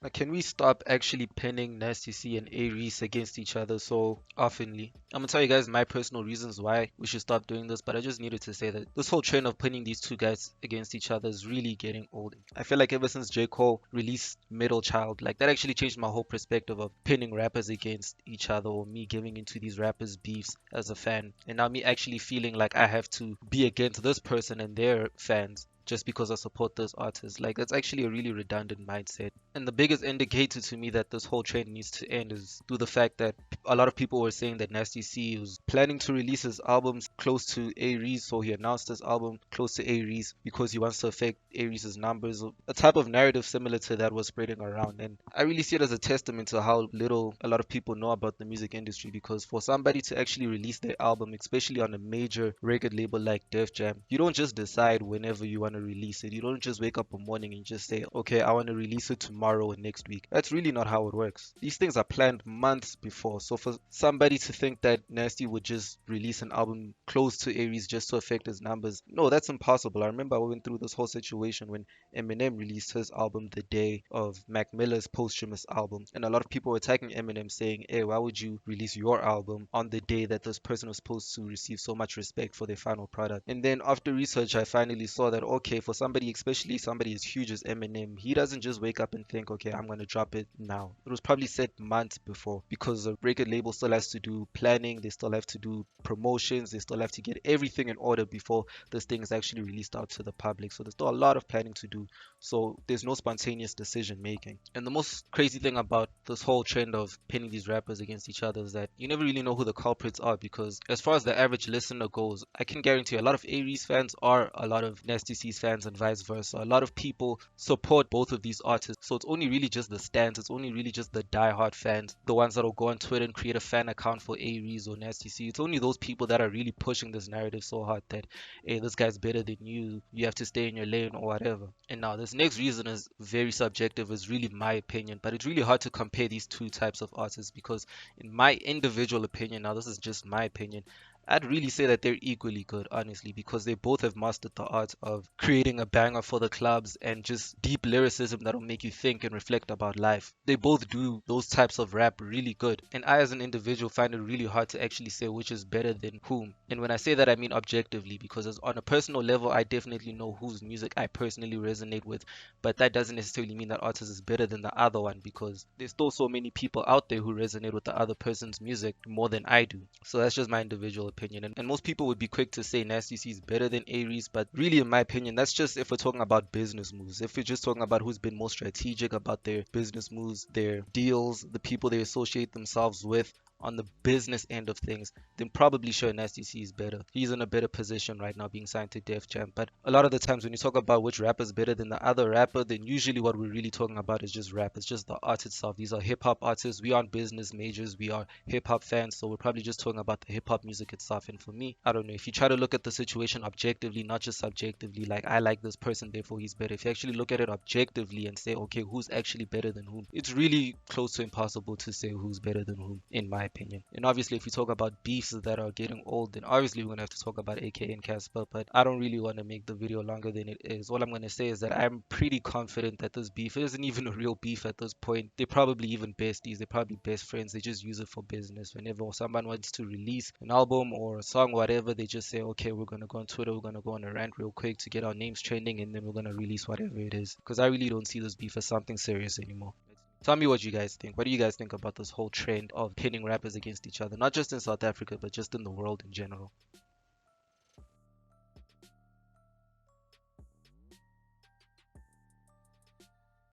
Like, can we stop actually pinning Nasty C and A Reece against each other so oftenly? I'm gonna tell you guys my personal reasons why we should stop doing this, but I just needed to say that this whole trend of pinning these two guys against each other is really getting old. I feel like ever since J. Cole released Middle Child, like that actually changed my whole perspective of pinning rappers against each other or me giving into these rappers' beefs as a fan. And now me actually feeling like I have to be against this person and their fans just because I support those artists. Like, that's actually a really redundant mindset. And the biggest indicator to me that this whole trend needs to end is through the fact that a lot of people were saying that Nasty C was planning to release his albums close to A Reece, so he announced his album close to A Reece because he wants to affect A Reece's numbers. A type of narrative similar to that was spreading around, and I really see it as a testament to how little a lot of people know about the music industry. Because for somebody to actually release their album, especially on a major record label like Def Jam, you don't just decide whenever you want to release it. You don't just wake up one morning and just say, okay, I want to release it tomorrow or next week. That's really not how it works. These things are planned months before. So for somebody to think that Nasty would just release an album close to Aries just to affect his numbers, no, that's impossible. I remember I went through this whole situation when Eminem released his album the day of Mac Miller's posthumous album, and a lot of people were attacking Eminem saying, hey, why would you release your album on the day that this person was supposed to receive so much respect for their final product? And then after research, I finally saw that, okay, for somebody, especially somebody as huge as Eminem, he doesn't just wake up and think, okay, I'm going to drop it now. It was probably set months before, because the record label still has to do planning, they still have to do promotions, they still have to get everything in order before this thing is actually released out to the public. So there's still a lot of planning to do. So there's no spontaneous decision making. And the most crazy thing about this whole trend of pinning these rappers against each other is that you never really know who the culprits are, because as far as the average listener goes, I can guarantee a lot of Aries fans are a lot of Nasty C's fans and vice versa. A lot of people support both of these artists. So it's only really just the stands, it's only really just the die-hard fans, the ones that'll go on Twitter and create a fan account for Aries or Nasty C. It's only those people that are really pushing this narrative so hard that, hey, this guy's better than you have to stay in your lane or whatever. And now this next reason is very subjective, is really my opinion, but it's really hard to compare these two types of artists because in my individual opinion, now this is just my opinion, I'd really say that they're equally good, honestly, because they both have mastered the art of creating a banger for the clubs and just deep lyricism that'll make you think and reflect about life. They both do those types of rap really good. And I, as an individual, find it really hard to actually say which is better than whom. And when I say that, I mean objectively, because on a personal level, I definitely know whose music I personally resonate with. But that doesn't necessarily mean that artist is better than the other one, because there's still so many people out there who resonate with the other person's music more than I do. So that's just my individual opinion. And most people would be quick to say Nasty C is better than Aries, but really, in my opinion, that's just if we're talking about business moves. If we're just talking about who's been most strategic about their business moves, their deals, the people they associate themselves with, on the business end of things, then probably sure Nasty C is better. He's in a better position right now being signed to Def Jam. But a lot of the times when you talk about which rapper is better than the other rapper, then usually what we're really talking about is just rap. It's just the art itself. These are hip hop artists. We aren't business majors. We are hip hop fans. So we're probably just talking about the hip hop music itself. And for me, I don't know. If you try to look at the situation objectively, not just subjectively, like I like this person, therefore he's better. If you actually look at it objectively and say, okay, who's actually better than whom, it's really close to impossible to say who's better than whom, in my opinion. And obviously, if we talk about beefs that are getting old, then obviously we're gonna have to talk about AK and Casper. But I don't really want to make the video longer than it is. All I'm gonna say is that I'm pretty confident that this beef isn't even a real beef at this point. They're probably even besties. They're probably best friends. They just use it for business. Whenever someone wants to release an album or a song, whatever, they just say, okay, we're gonna go on Twitter, we're gonna go on a rant real quick to get our names trending, and then we're gonna release whatever it is. Because I really don't see this beef as something serious anymore. Tell me what you guys think. What do you guys think about this whole trend of pitting rappers against each other? Not just in South Africa, but just in the world in general.